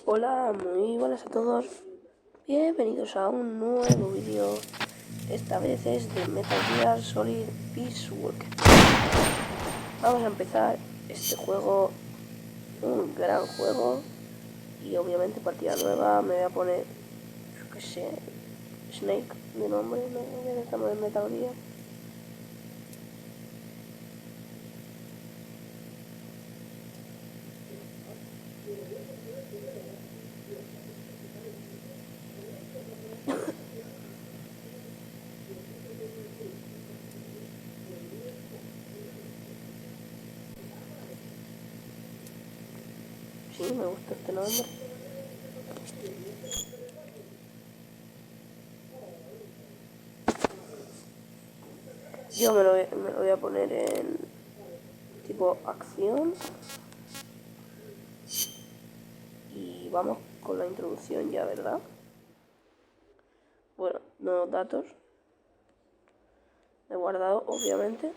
Hola, muy buenas a todos. Bienvenidos a un nuevo vídeo. Esta vez es de Metal Gear Solid Peace Walker. Vamos a empezar este juego, un gran juego. Y obviamente partida nueva. Me voy a poner, yo qué sé, Snake de nombre, no estamos en Metal Gear. Sí, me gusta este nombre. Yo me lo voy a poner en tipo acción. Y vamos con la introducción ya, ¿verdad? Bueno, nuevos datos. He guardado, obviamente.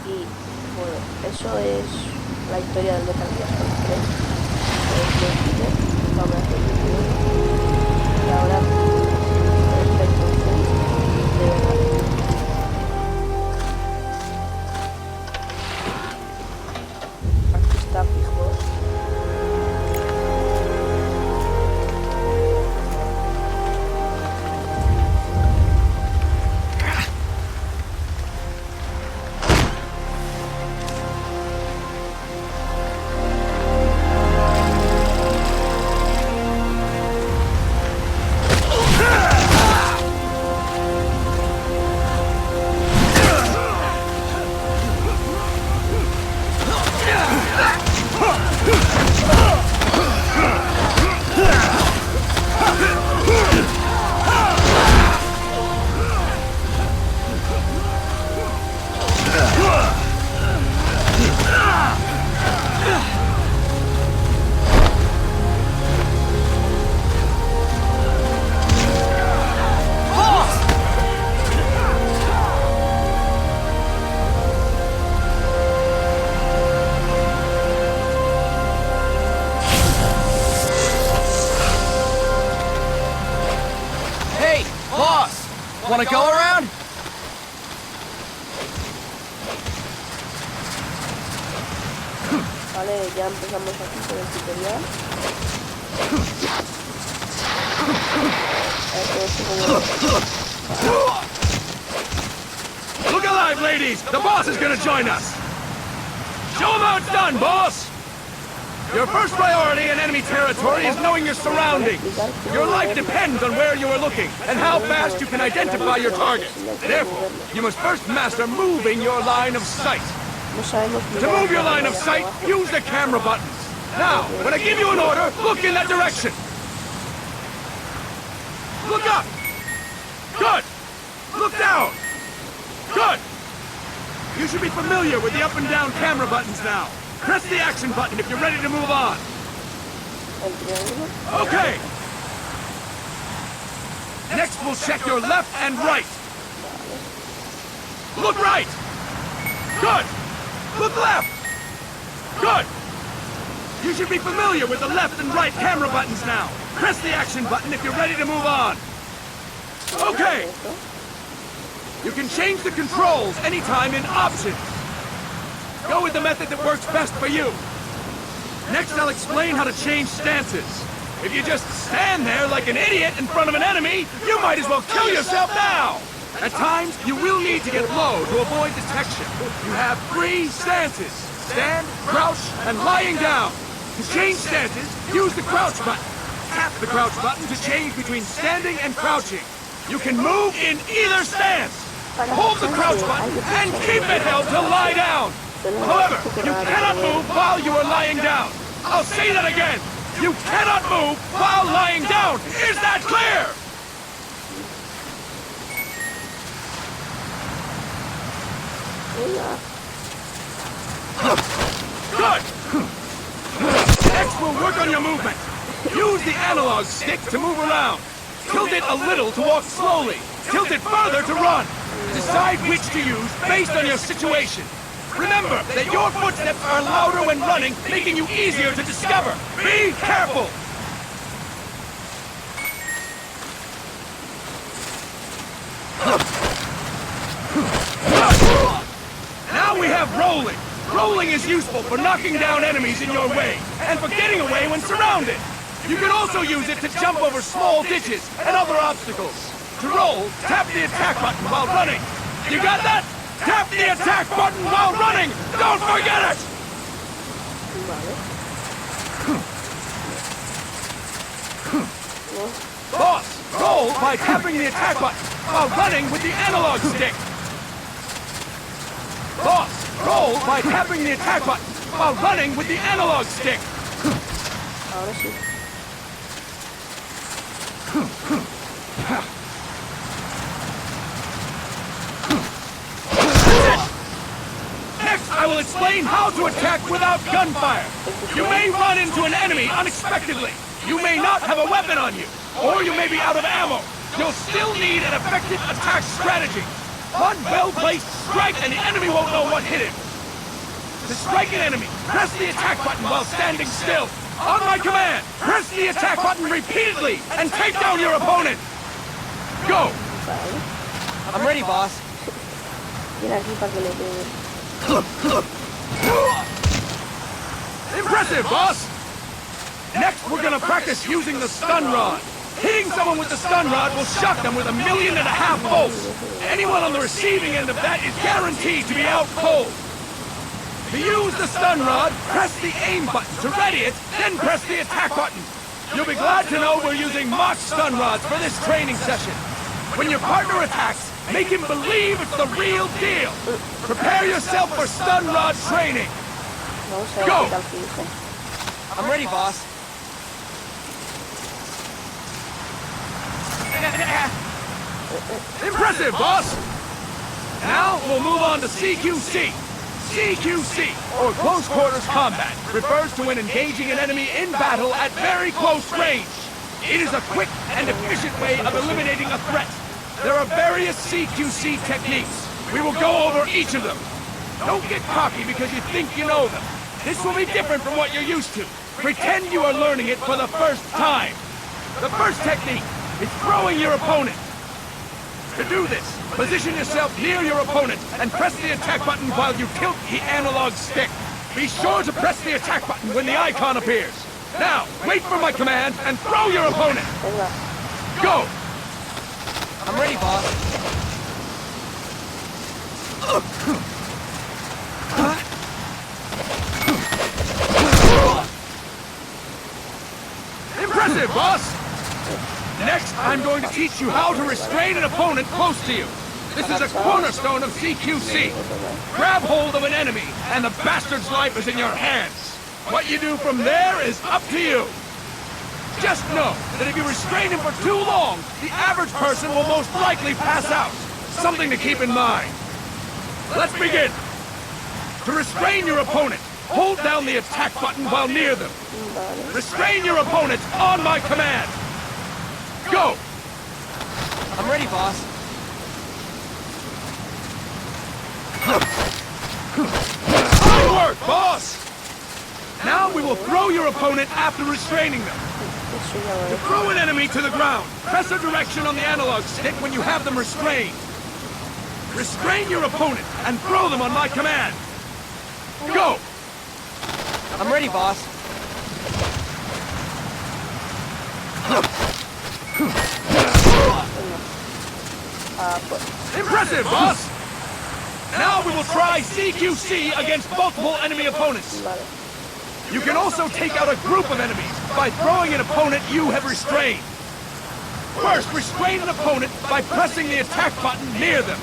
Y bueno, eso es la historia del Metal Gear Solid 3. Vamos a hacer el vídeo. Y ahora esta introducción de verdad. Aquí está fijo. Wanna go around? Vale, ya empezamos aquí con el tutorial. Look alive, ladies! The boss is gonna join us! Show him how it's done, boss! Your first priority in enemy territory is knowing your surroundings. Your life depends on where you are looking and how fast you can identify your target. Therefore, you must first master moving your line of sight. No sabemos To move your line of sight, use the camera buttons. Now, when I give you an order, look in that direction. Look up. Good. Look down. Good. You should be familiar with the up and down camera buttons now. Press the action button if you're ready to move on. Okay. Next, we'll check your left and right. Look right. Good. Look left. Good. You should be familiar with the left and right camera buttons now. Press the action button if you're ready to move on. Okay. You can change the controls anytime in Options. Go with the method that works best for you. Next, I'll explain how to change stances. If you just stand there like an idiot in front of an enemy, you might as well kill yourself now! At times, you will need to get low to avoid detection. You have 3 stances: stand, crouch, and lying down. To change stances, use the crouch button. Tap the crouch button to change between standing and crouching. You can move in either stance. Hold the crouch button and keep it held to lie down. However, you cannot move while you are lying down. I'll say that again. You cannot move while lying down. Is that clear? Good. Next, we'll work on your movement. Use the analog stick to move around. Tilt it a little to walk slowly. Tilt it further to run. Decide which to use based on your situation. Remember that your footsteps are louder when running, making you easier to discover. Be careful! Now we have rolling. Rolling is useful for knocking down enemies in your way, and for getting away when surrounded. You can also use it to jump over small ditches and other obstacles. To roll, tap the attack button while running. You got that? Tap the attack button while running! Don't forget it! Boss, roll by tapping the attack button while running with the analog stick. Boss, roll by tapping the attack button while running with the analog stick. Ahora sí. Next, I will explain how to attack without gunfire. You may run into an enemy unexpectedly. You may not have a weapon on you, or you may be out of ammo. You'll still need an effective attack strategy. One well-placed strike and the enemy won't know what hit him. To strike an enemy, press the attack button while standing still. On my command, press the attack button repeatedly and take down your opponent. Go! I'm ready, boss. Mira aquí para que le pegue. Impressive, boss! Next, we're gonna practice using the stun rod. Hitting someone with the stun rod will shock them with 1.5 million volts. Anyone on the receiving end of that is guaranteed to be out cold. To use the stun rod, press the aim button to ready it, then press the attack button. You'll be glad to know we're using mock stun rods for this training session. When your partner attacks, make him believe it's the real deal. Prepare yourself for stun rod training. Go! I'm ready, boss. Impressive, boss! Now we'll move on to CQC. CQC, or Close Quarters Combat, refers to when engaging an enemy in battle at very close range. It is a quick and efficient way of eliminating a threat. There are various CQC techniques. We will go over each of them. Don't get cocky because you think you know them. This will be different from what you're used to. Pretend you are learning it for the first time. The first technique is throwing your opponent. To do this, position yourself near your opponent and press the attack button while you tilt the analog stick. Be sure to press the attack button when the icon appears. Now, wait for my command and throw your opponent. Go! I'm ready, boss. Impressive, boss! Next, I'm going to teach you how to restrain an opponent close to you. This is a cornerstone of CQC. Grab hold of an enemy, and the bastard's life is in your hands. What you do from there is up to you. Just know that if you restrain him for too long, the average person will most likely pass out. Something to keep in mind. Let's begin. To restrain your opponent, hold down the attack button while near them. Restrain your opponent on my command. Go! I'm ready, boss. Good work, boss! Now we will throw your opponent after restraining them. To throw an enemy to the ground, press a direction on the analog stick when you have them restrained. Restrain your opponent and throw them on my command. Go! I'm ready, boss. Impressive, boss! Now we will try CQC against multiple enemy opponents. You can also take out a group of enemies by throwing an opponent you have restrained. First, restrain an opponent by pressing the attack button near them.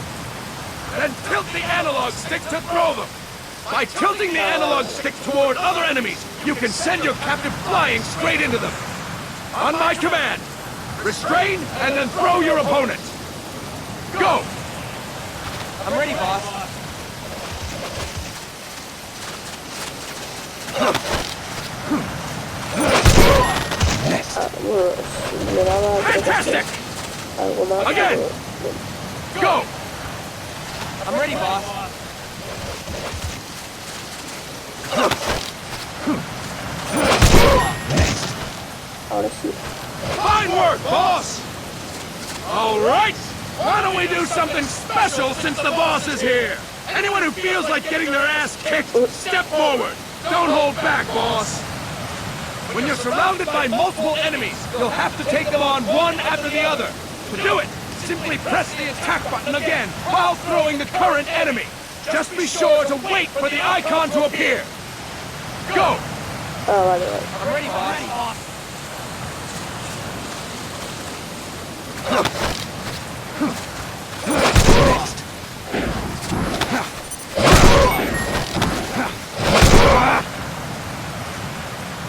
Then tilt the analog stick to throw them. By tilting the analog stick toward other enemies, you can send your captive flying straight into them. On my command, restrain and then throw your opponent. Go! I'm ready, boss. Fantastic! Again! Go! I'm ready, boss. Ahora sí. Fine work, boss! All right! Why don't we do something special since the boss is here? Anyone who feels like getting their ass kicked, step forward! Don't hold back, boss! When you're surrounded by multiple enemies, you'll have to take them on one after the other. To do it, simply press the attack button again while throwing the current enemy. Just be sure to wait for the icon to appear. Go! Ah, vale, vale. I'm ready, boss.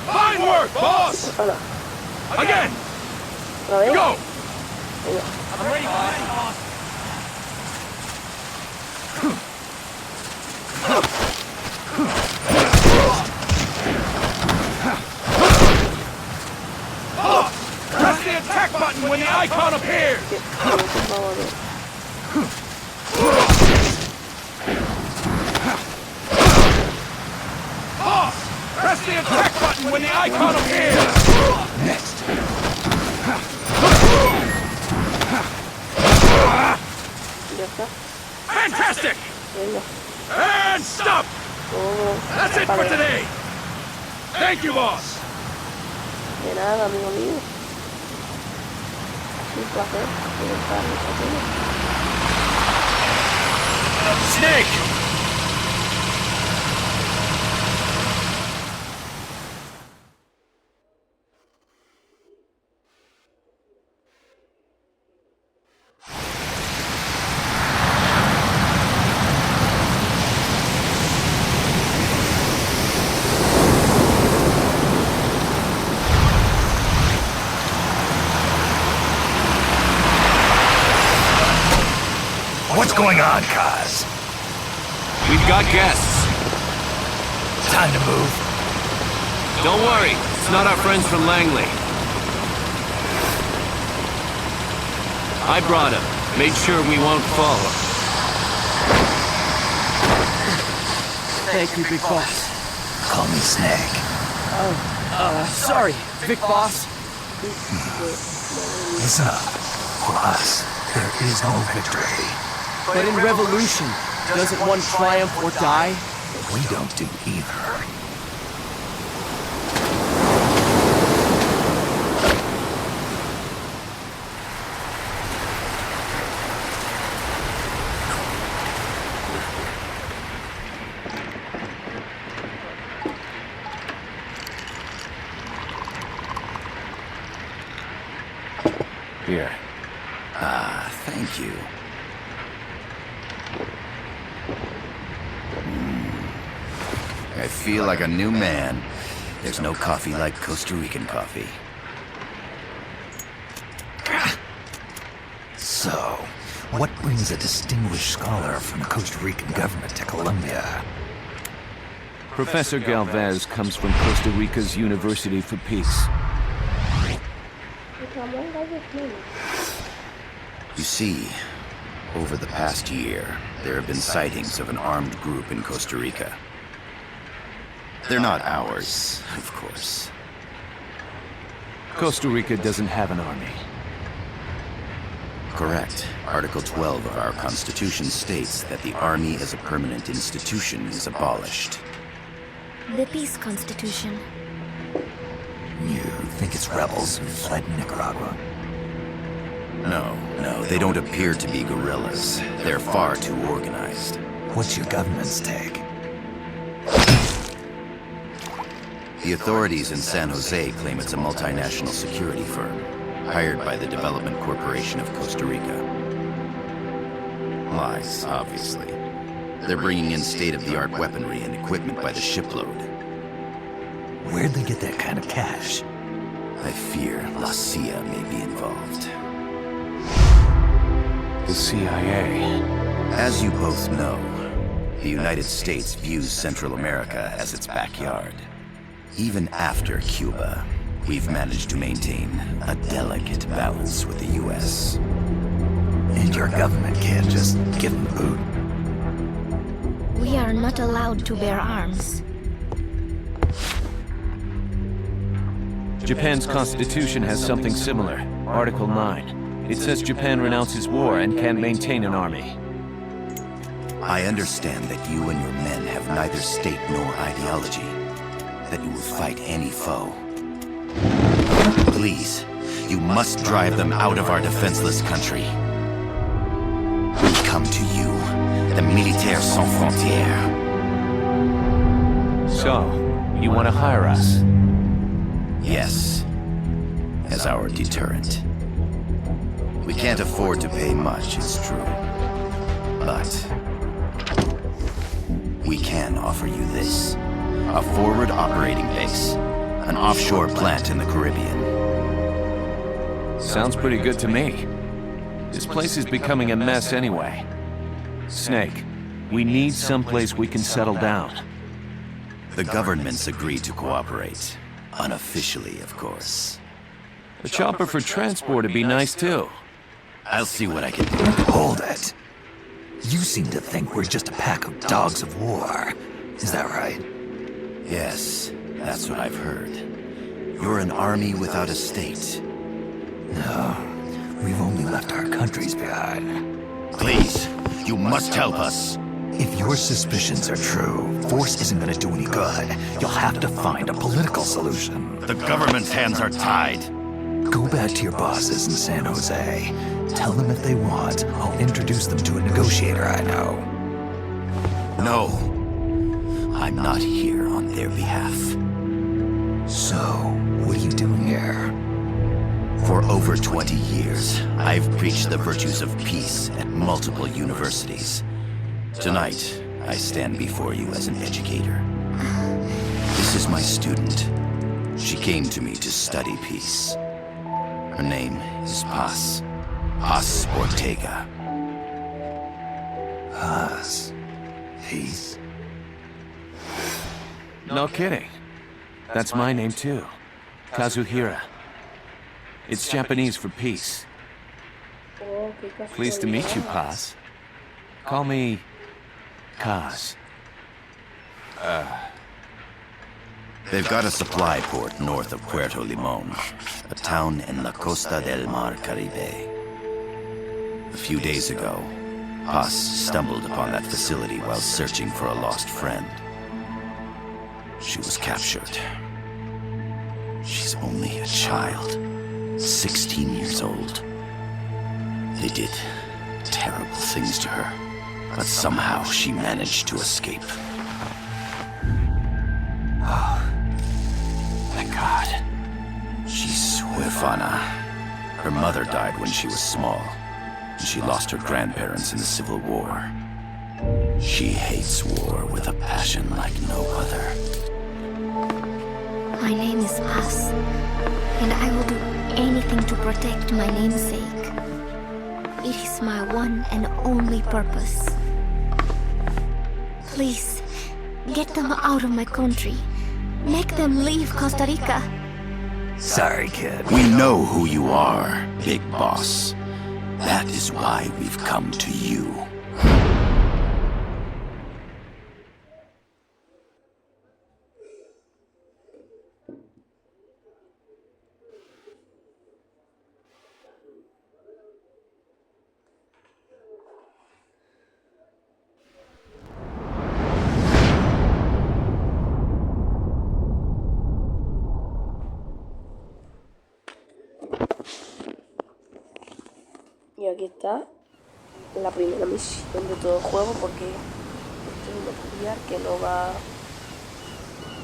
Fine work, boss! Hola. Again! A ver. Go! Venga. I'm ready, boss. Press the attack button when the icon appears! Boss! Press the attack button when the icon appears! Next! Ya está. Fantastic! Venga. And stop! That's it for today! Thank you, boss! De nada, amigo mío. Un placer estar en esta serie. Snake! What's going on, Kaz? We've got guests. Time to move. Don't worry, it's not our friends from Langley. I brought him. Made sure we won't fall. Thank you, Big Boss. Call me Snake. Sorry, Big Boss. Listen up. For us, there is no victory. But in Revolution, doesn't one triumph or die? We don't do either. Here. Ah, thank you. I feel like a new man. There's no coffee like Costa Rican coffee. So, what brings a distinguished scholar from the Costa Rican government to Colombia? Professor Galvez comes from Costa Rica's University for Peace. You see, over the past year, there have been sightings of an armed group in Costa Rica. They're not ours, of course. Costa Rica doesn't have an army. Correct. Article 12 of our Constitution states that the Army as a permanent institution is abolished. The Peace Constitution. You think it's rebels who fled Nicaragua? No, they don't appear to be guerrillas. They're far too organized. What's your government's take? The authorities in San Jose claim it's a multinational security firm, hired by the Development Corporation of Costa Rica. Lies, obviously. They're bringing in state-of-the-art weaponry and equipment by the shipload. Where'd they get that kind of cash? I fear La CIA may be involved. The CIA. As you both know, the United States views Central America as its backyard. Even after Cuba, we've managed to maintain a delicate balance with the U.S. And your government can't just give them the boot? We are not allowed to bear arms. Japan's constitution has something similar. Article 9. It says Japan renounces war and can maintain an army. I understand that you and your men have neither state nor ideology. That you will fight any foe. Please, you must drive them out of our defenseless country. We come to you, the Militaires Sans Frontières. So, you want to hire us? Yes, as our deterrent. We can't afford to pay much, it's true. But we can offer you this. A forward operating base. An offshore plant in the Caribbean. Sounds pretty good to me. This place is becoming a mess anyway. Snake, we need someplace we can settle down. The governments agreed to cooperate. Unofficially, of course. A chopper for transport would be nice too. I'll see what I can do. Hold it. You seem to think we're just a pack of dogs of war. Is that right? Yes, that's what I've heard. You're an army without a state. No, we've only left our countries behind. Please, you must help us. If your suspicions are true, force isn't gonna do any good. You'll have to find a political solution. The government's hands are tied. Go back to your bosses in San Jose. Tell them if they want, I'll introduce them to a negotiator I know. No. I'm not here on their behalf. So, what are you doing here? For over 20 years, I've preached the virtues of peace at multiple universities. Tonight, I stand before you as an educator. This is my student. She came to me to study peace. Her name is Paz. Paz Ortega. Paz. Peace. No kidding. That's my name too. Kazuhira. It's Japanese for peace. Pleased to meet you, Paz. Call me Kaz. They've got a supply port north of Puerto Limon, a town in la Costa del Mar Caribe. A few days ago, Paz stumbled upon that facility while searching for a lost friend. She was captured. She's only a child, 16 years old. They did terrible things to her, but somehow she managed to escape. Oh, thank God. She's huérfana. Her mother died when she was small, and she lost her grandparents in the Civil War. She hates war with a passion. passion like no other. My name is Boss, and I will do anything to protect my namesake. It is my one and only purpose. Please, get them out of my country. Make them leave Costa Rica. Sorry, kid. We know who you are, Big Boss. That is why we've come to you. Y aquí está la primera misión de todo el juego, porque esto es un peculiar que no va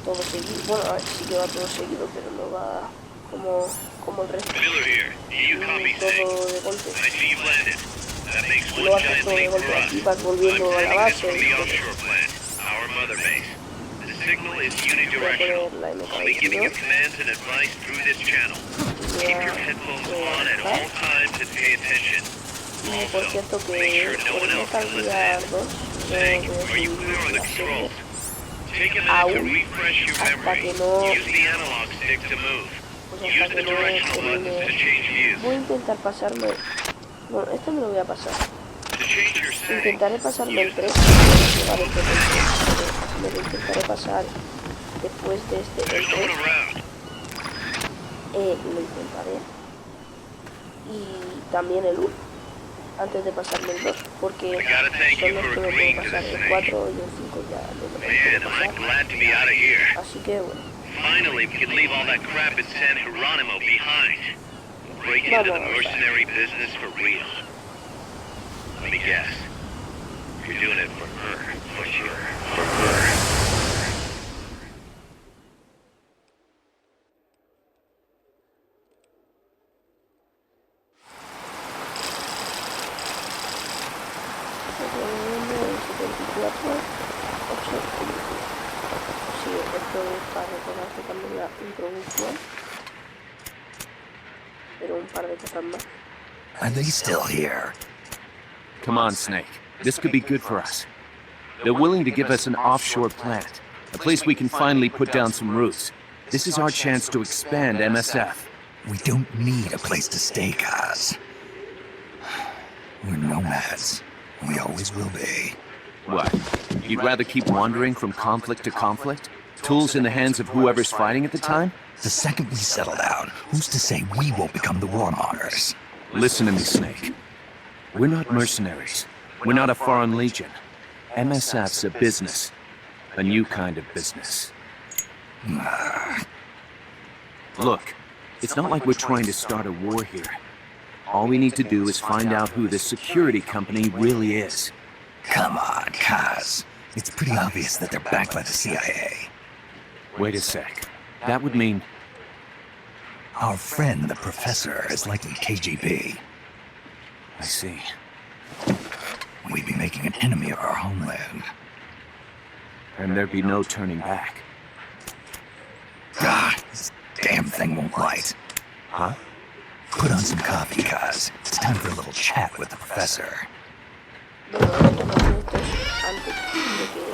todo seguido. Bueno, a ver, sí que va todo seguido, pero no va como el resto. Todo de golpe. Lo haces todo de golpe, aquí vas volviendo a la base. Voy a poner la MK22. Y por cierto que el Metal Gear 2 voy a subir la serie aún hasta que no termine. Voy a intentar pasarme, bueno, este me lo voy a pasar. Intentaré pasarme el 3, me lo intentaré pasar después de este el 3. Lo intentaré. Y también el 1, antes de pasarme el 2, porque son los que me puedo pasar, el 4 y el 5 ya no me lo puedo pasar. Así que bueno. Finally, we can leave all that crap in San Geronimo behind. Break into the mercenary business for real. Let me guess. You're doing it for her, for sure. For her. Sí, esto es para recordarse también la introducción, pero un par de cosas más. Are they still here? Come on, Snake. This could be good for us. They're willing to give us an offshore plant, a place we can finally put down some roots. This is our chance to expand MSF. We don't need a place to stay, Kaz. We're nomads. We always will be. What? You'd rather keep wandering from conflict to conflict? Tools in the hands of whoever's fighting at the time? The second we settle down, who's to say we won't become the warmongers? Listen to me, Snake. We're not mercenaries. We're not a foreign legion. MSF's a business. A new kind of business. Look, it's not like we're trying to start a war here. All we need to do is find out who this security company really is. Come on, Kaz. It's pretty obvious that they're backed by the CIA. Wait a sec. That would mean... Our friend, the professor, is likely KGB. I see. We'd be making an enemy of our homeland. And there'd be no turning back. God, this damn thing won't light. Huh? Put on some coffee, Kaz. It's time for a little chat with the professor. Bueno, esto es antes de que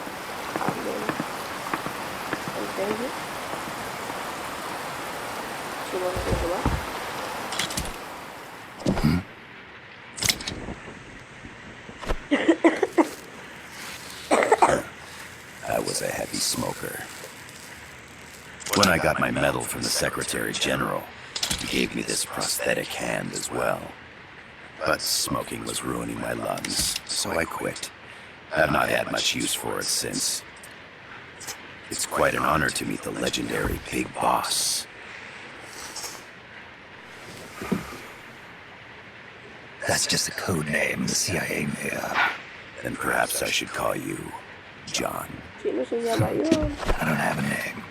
hablen en serio. Si no sé qué va. I was a heavy smoker. When I got my medal from the Secretary General, he gave me this prosthetic hand as well. But smoking was ruining my lungs, so I quit. I've not had much use for it since. It's quite an honor to meet the legendary Big Boss. That's just a code name the CIA made up. Then perhaps I should call you John. Si no se llama yo. I don't have a name.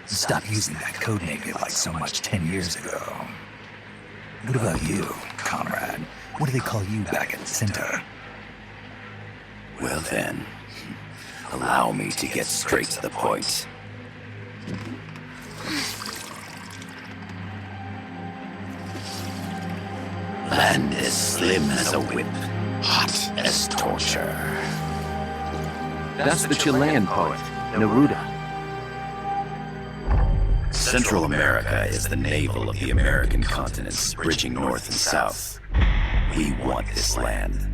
Stop using that code name you liked so much 10 years ago. What about you, comrade? What do they call you back at Cinta? Well then, Allow me to get straight to the point. Land as slim as a whip, hot as torture. That's the Chilean poet, Neruda. Central America is the navel of the American continents, bridging north and south. We want this land.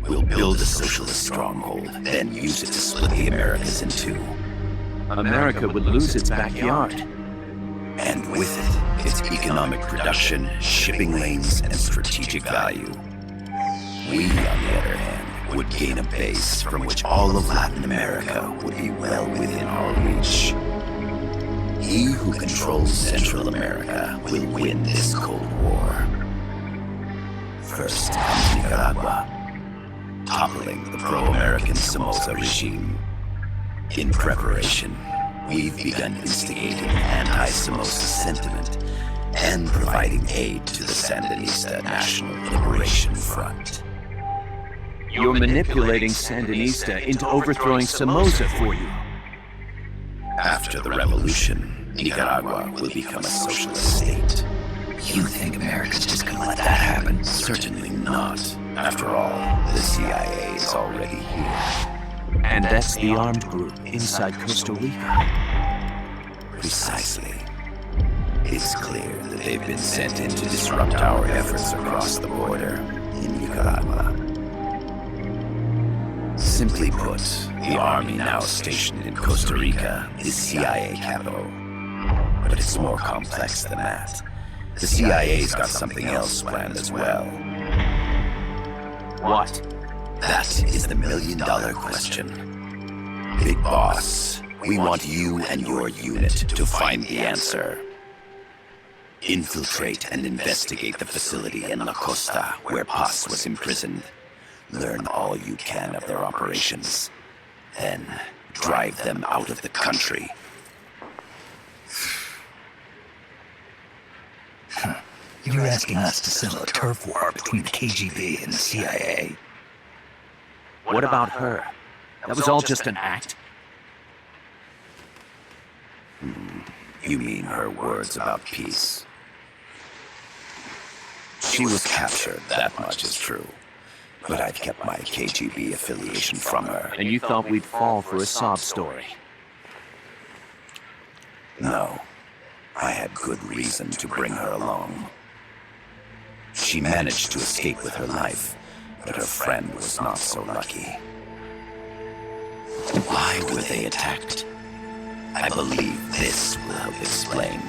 We'll build a socialist stronghold, then use it to split the Americas in two. America would lose its backyard. And with it, its economic production, shipping lanes, and strategic value. We, on the other hand, would gain a base from which all of Latin America would be well within our reach. He who controls Central America will win this Cold War. First comes Nicaragua, toppling the pro-American Somoza regime. In preparation, we've begun instigating anti-Somoza sentiment and providing aid to the Sandinista National Liberation Front. You're manipulating Sandinista into overthrowing Somoza for you. After the revolution, Nicaragua will become a socialist state. You think America's just gonna let that happen? Certainly not. After all, the CIA is already here. And that's the armed group inside Costa Rica. Precisely. It's clear that they've been sent in to disrupt our efforts across the border in Nicaragua. Simply put, the army now stationed in Costa Rica is CIA capital. But it's more complex than that. The CIA's got something else planned as well. What? That is the million-dollar question. Big Boss, we want you and your unit to find the answer. Infiltrate and investigate the facility in La Costa where Paz was imprisoned. Learn all you can of their operations. Then, drive them out of the country. You're asking us to settle a turf war between the KGB and the CIA. What about her? That was all just an act? You mean her words about peace? She was captured, that much is true. But I've kept my KGB affiliation from her. And you thought we'd fall for a sob story? No. I had good reason to bring her along. She managed to escape with her life, but her friend was not so lucky. Why were they attacked? I believe this will help explain.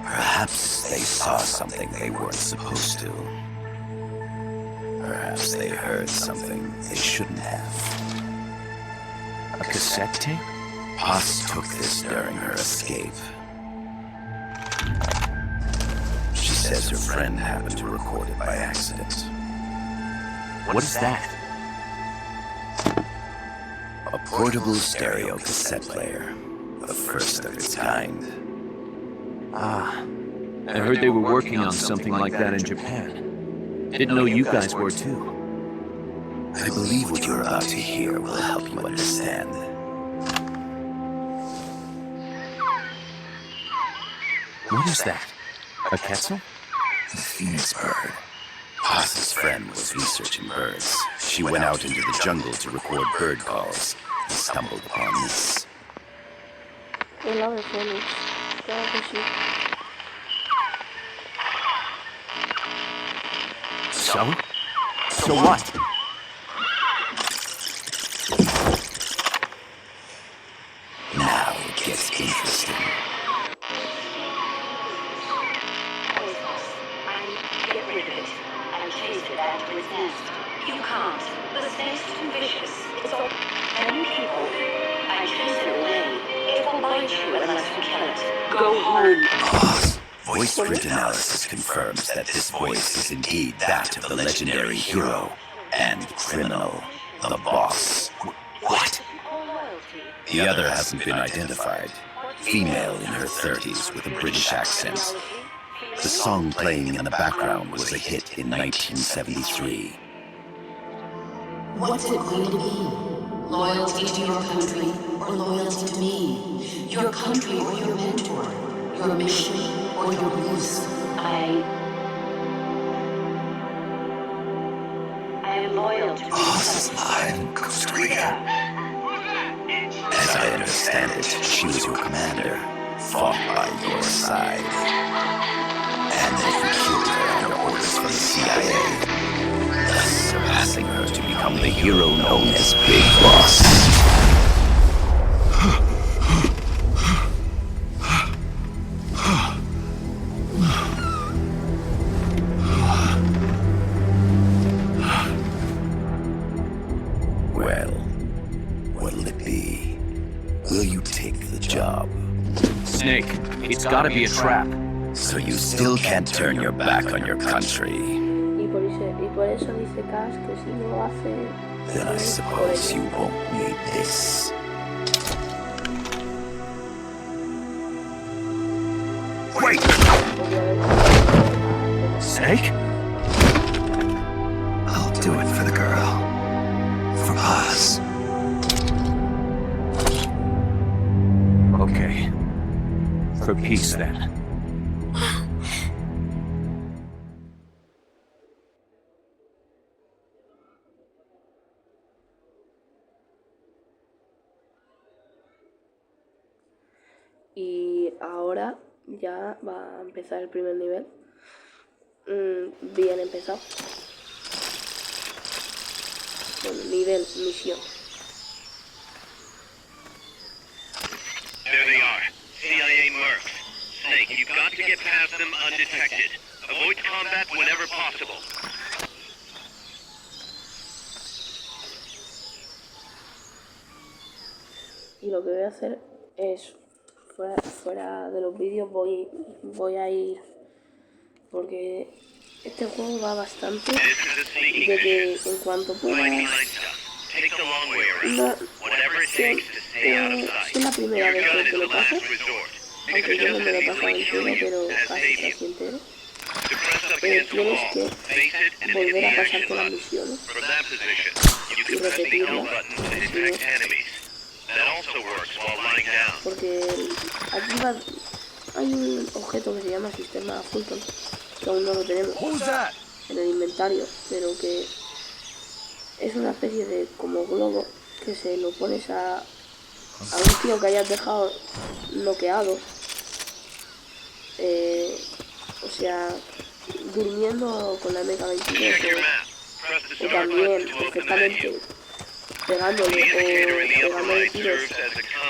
Perhaps they saw something they weren't supposed to. Perhaps they heard something they shouldn't have. A cassette tape? Paz took this during her escape. She says her friend happened to record it by accident. What is that? A portable stereo cassette player. The first of its kind. Ah, I heard they were working on something like that in Japan. Didn't know you guys were too. I believe what you're about to hear will help you understand. What is that? A quetzal? The phoenix bird. Paz's friend was researching birds. She went out into the jungle to record bird calls and stumbled upon this. I love the phoenix. Claro que sí. So what? Now it gets interesting. Get rid of it and chase it back to its nest. You can't. The snake's too vicious. It's all 10 people. I chase it away. It will bite you unless you kill it. Go home. Pause. Voice print analysis confirms that this voice is indeed that of the legendary hero and criminal, the Boss. What? The other hasn't been identified. Female in her 30s with a British accent. The song playing in the background was a hit in 1973. What's it going to be? Loyalty to your country or loyalty to me? Your country or your mentor? Your mission or your beliefs? I am loyal to Boss is alive in Costa Rica. As I understand it, she was your commander, fought by your side. And that you killed her under orders from the CIA, thus surpassing her to become the hero known as Big Boss. Well, what'll it be? Will you take the job? Snake, it's gotta be a trap. So you still can't turn your back on your country? Y por eso dice Cass que si no hace... Then I suppose you won't need this. Wait! Snake? I'll do it for the girl. For us. Okay. For peace, then. Y ahora ya va a empezar el primer nivel. Bien empezado. Bueno, nivel, misión. There they are. CIA mercs. Snake, you've got to get past them undetected. Avoid combat whenever possible. Y lo que voy a hacer es, fuera de los vídeos voy a ir, porque este juego va bastante de que en cuanto pueda, si es la primera vez que lo paso, aunque yo no me lo he pasado entero, pero casi entero, tienes que volver a pasarte las misiones y repetirlas, porque aquí hay un objeto que se llama sistema Fulton, que aún no lo tenemos en el inventario, pero que es una especie de como globo que se lo pones a un tío que hayas dejado noqueado, o sea, durmiendo con la MK22 o también perfectamente pegándole tiros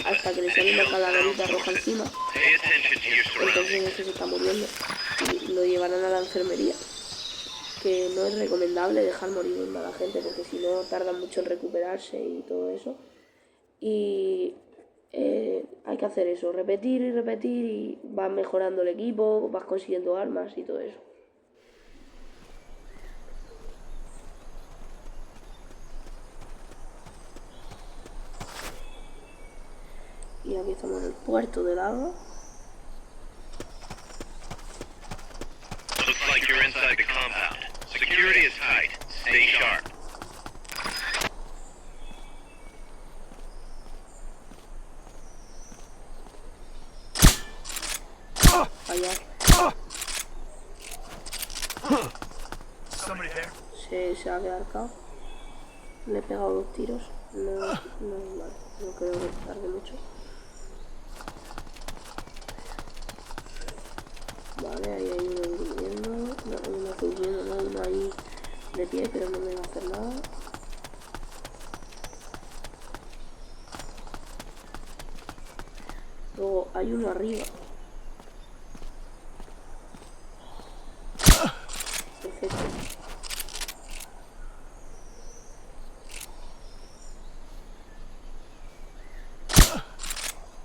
hasta que le sale una calaverita roja encima. Entonces ese se está muriendo y lo llevarán a la enfermería, que no es recomendable dejar morir a la gente porque si no tardan mucho en recuperarse y todo eso. Y hay que hacer eso, repetir y repetir, y vas mejorando el equipo, vas consiguiendo armas y todo eso. Y aquí estamos en el puerto del agua. Looks like you're inside the compound. Security is tight. Stay sharp. Allá. Se ha quedado arcado. Le he pegado 2 tiros. No creo que tarde mucho. Vale, ahí hay uno durmiendo. No, uno ahí de pie, pero no me va a hacer nada. Luego hay uno arriba. Perfecto.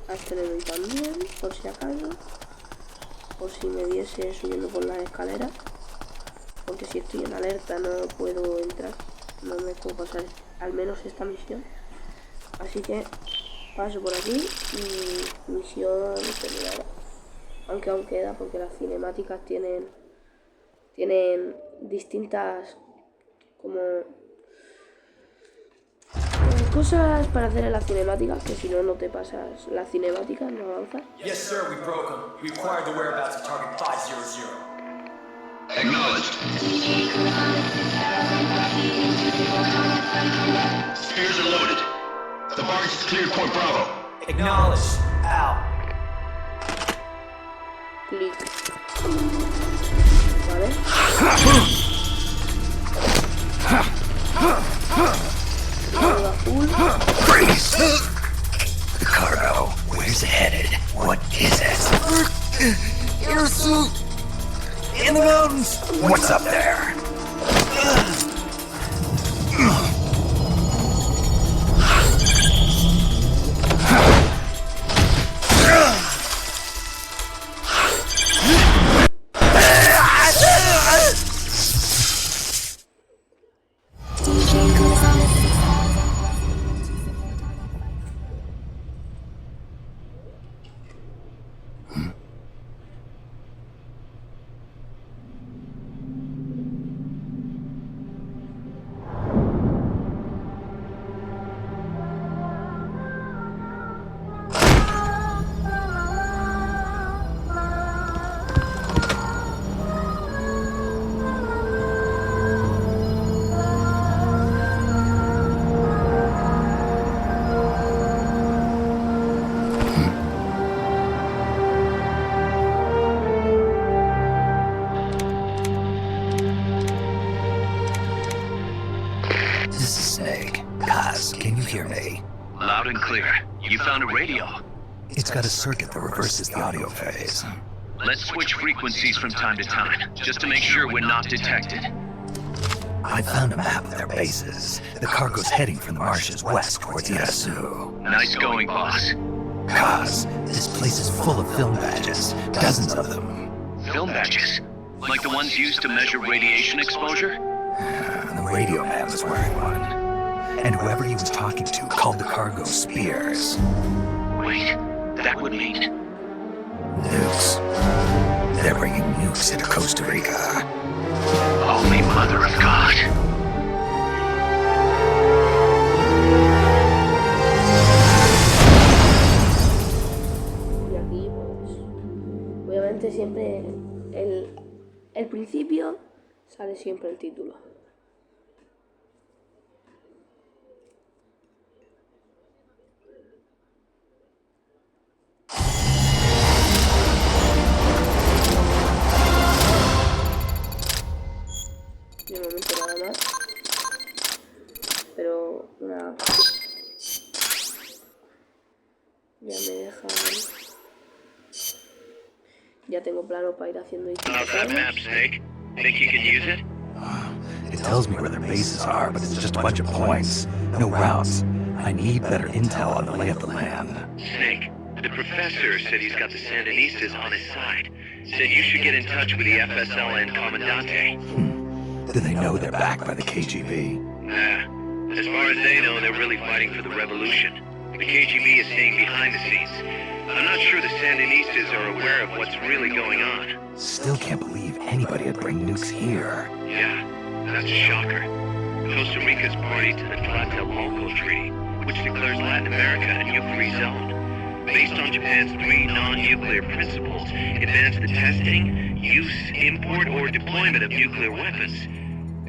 A este le doy también, por si acaso. Por si me viese subiendo por las escaleras. Porque si estoy en alerta no puedo entrar. No me puedo pasar al menos esta misión. Así que paso por aquí y misión terminada. Aunque aún queda porque las cinemáticas tienen distintas como cosas para hacer en la cinemática, que si no, no te pasas la cinemática, no avanzas. Yes, sir, we broke them. We acquired the whereabouts of target 500. Acknowledged. Spears are loaded. The barge is cleared Point Bravo. Acknowledged. Out. Clic. Vale. Freeze! The cargo. Where's it headed? What is it? Air suit! In the mountains! What's up there? This is Snake. Kaz, can you hear me? Loud and clear. You found a radio. It's got a circuit that reverses the audio phase. Let's switch frequencies from time to time, just to make sure we're not detected. I found a map of their bases. The cargo's heading from the marshes west towards Yasu. Nice going, boss. Kaz, this place is full of film badges. Dozens of them. Film badges? Like the ones used to measure radiation exposure? The radio man was wearing one. And whoever he was talking to called the cargo Spears. Wait, that would mean... Nukes. They're bringing nukes into Costa Rica. Holy Mother of God. Y aquí, pues, obviamente siempre el principio sale siempre el título. De momento nada más, pero una... ya me deja... ya tengo plano para ir haciendo How's that map, Snake? Think you can use it? It tells me where their bases are, but it's just a bunch of points. No routes. I need better intel on the lay of the land. Snake, the professor said he's got the Sandinistas on his side. Said you should get in touch with the FSL and Commandante. Do they know they're backed by the KGB? Nah. As far as they know, they're really fighting for the revolution. The KGB is staying behind the scenes. I'm not sure the Sandinistas are aware of what's really going on. Still can't believe anybody would bring nukes here. Yeah, that's a shocker. Costa Rica's party to the Tlatelolco Treaty, which declares Latin America a nuke-free zone. Based on Japan's 3 non-nuclear principles, it bans the testing, use, import, or deployment of nuclear weapons.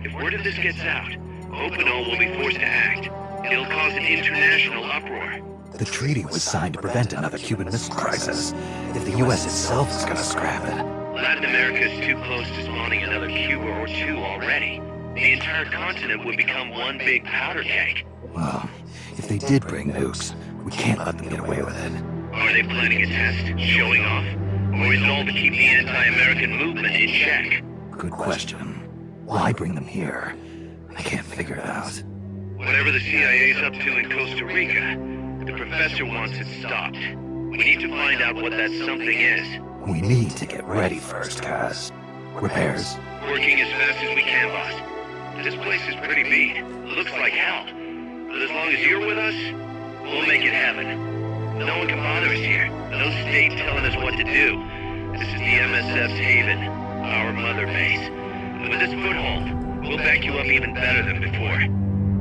If word of this gets out, Opano will be forced to act. It'll cause an international uproar. The treaty was signed to prevent another Cuban Missile Crisis. If the U.S. itself is gonna scrap it... Latin America is too close to spawning another Cuba or two already. The entire continent would become one big powder keg. Well, if they did bring nukes, we can't let them get away with it. Are they planning a test, showing off? Or is it all to keep the anti-American movement in check? Good question. Why bring them here? I can't figure it out. Whatever the CIA's up to in Costa Rica, the professor wants it stopped. We need to find out what that something is. We need to get ready first, Kaz. Repairs? Working as fast as we can, boss. This place is pretty beat. Looks like hell. But as long as you're with us, we'll make it happen. No one can bother us here. No state telling us what to do. This is the MSF's haven, our mother base. And with this foothold, we'll back you up even better than before.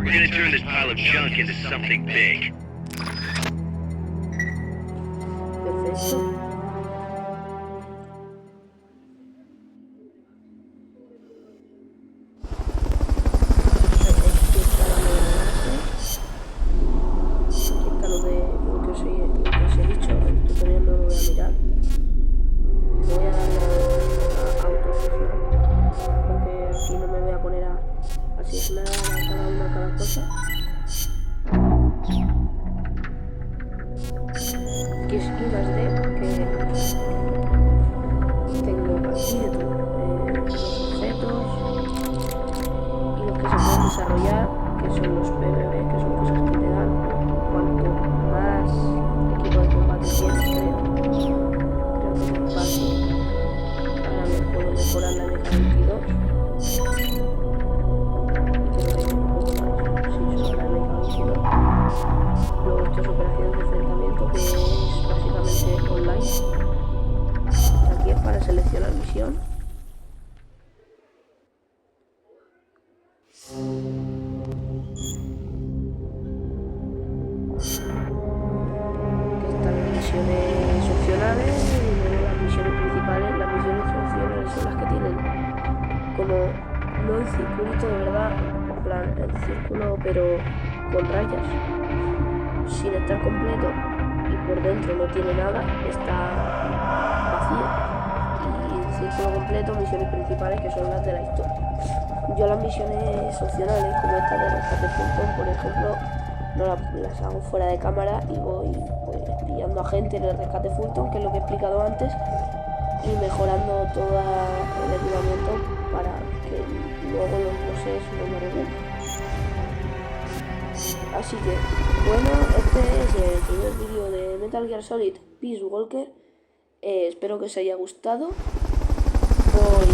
We're gonna turn this pile of junk into something big. Perfecto. ¿Qué esquinas de? Porque tengo aquí de todo, los objetos y los que se pueden desarrollar, que son los PvP, que son cosas que te dan cuanto más equipo de combate tienes, creo que es más fácil. Ahora me puedo mejorar la MK22 y creo que un poco más, sí, solo la MK22. Luego estas operaciones de enfrentamiento, que es básicamente online. Aquí es para seleccionar misión. Están las misiones opcionales y luego las misiones principales. Las misiones opcionales son las que tienen como no el circulito de verdad, en plan el círculo pero con rayas, sin estar completo, y por dentro no tiene nada, está vacío. Y el círculo completo, misiones principales, que son las de la historia. Yo las misiones opcionales, como esta de rescate Fulton, por ejemplo, no las hago fuera de cámara y voy pues pillando a gente en el rescate Fulton, que es lo que he explicado antes, y mejorando todo el equipamiento para que luego los bosses no me revienten. Así que, bueno, este es el primer vídeo de Metal Gear Solid Peace Walker. Espero que os haya gustado. Voy